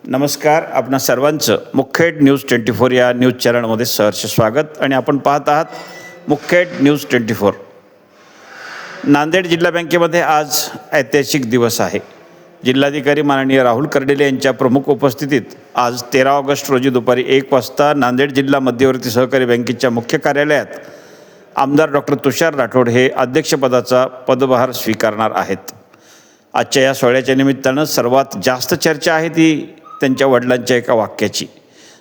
नमस्कार, आपणा सर्वांचं मुखेड न्यूज 24 या न्यूज चॅनलमध्ये सहर्ष स्वागत आणि आपण पाहत आहात मुखेड न्यूज 24। नांदेड जिल्हा बँकेमध्ये आज ऐतिहासिक दिवस आहे। जिल्हाधिकारी माननीय राहुल कर्डिले यांच्या प्रमुख उपस्थितीत आज 13 ऑगस्ट रोजी दुपारी 1 वाजता नांदेड जिल्हा मध्यवर्ती सहकारी बँकेच्या मुख्य कार्यालयात आमदार डॉक्टर तुषार राठोड हे अध्यक्षपदाचा पदभार स्वीकारणार आहेत। आजच्या या सोहळ्याच्या निमित्तानं सर्वात जास्त चर्चा आहे ती त्यांच्या वडिलांच्या एका वाक्याची।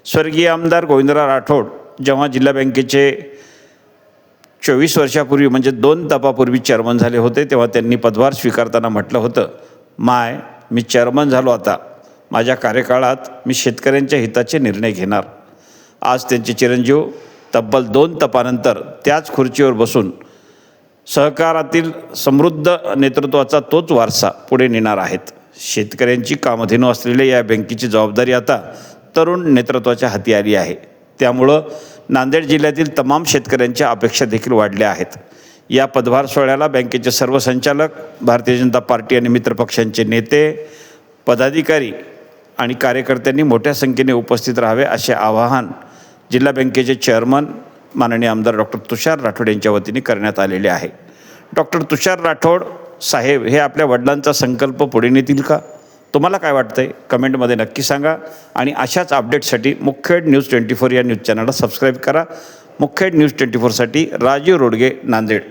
स्वर्गीय आमदार गोविंदराव राठोड जेव्हा जिल्हा बँकेचे 24 वर्षापूर्वी म्हणजे 2 तपापूर्वी चेअरमन झाले होते तेव्हा त्यांनी पदभार स्वीकारताना म्हटलं होतं, मी चेअरमन झालो, आता माझ्या कार्यकाळात मी शेतकऱ्यांच्या हिताचे निर्णय घेणार। आज त्यांचे चिरंजीव तब्बल 2 तपानंतर त्याच खुर्चीवर बसून सहकारातील समृद्ध नेतृत्वाचा तोच वारसा पुढे नेणार आहेत। शेतकऱ्यांची कामधेनू असलेल्या या बँकेची जबाबदारी आता तरुण नेतृत्वाच्या हाती आली आहे। त्यामुळं नांदेड जिल्ह्यातील तमाम शेतकऱ्यांच्या अपेक्षा देखील वाढल्या आहेत। या पदभार सोहळ्याला बँकेचे सर्व संचालक, भारतीय जनता पार्टी आणि मित्रपक्षांचे नेते, पदाधिकारी आणि कार्यकर्त्यांनी मोठ्या संख्येने उपस्थित राहावे असे आवाहन जिल्हा बँकेचे चेअरमन माननीय आमदार डॉक्टर तुषार राठोड यांच्या वतीने करण्यात आलेले आहे। डॉक्टर तुषार राठोड साहेब हे आपल्या वडिलांचा संकल्प पुढे नेतील का? तुम्हाला काय वाटतंय? कमेंटमध्ये नक्की सांगा आणि अशाच अपडेट्ससाठी मुखेड न्यूज 24 या न्यूज चॅनलला सबस्क्राईब करा। मुखेड न्यूज 24साठी राजीव रोडगे, नांदेड।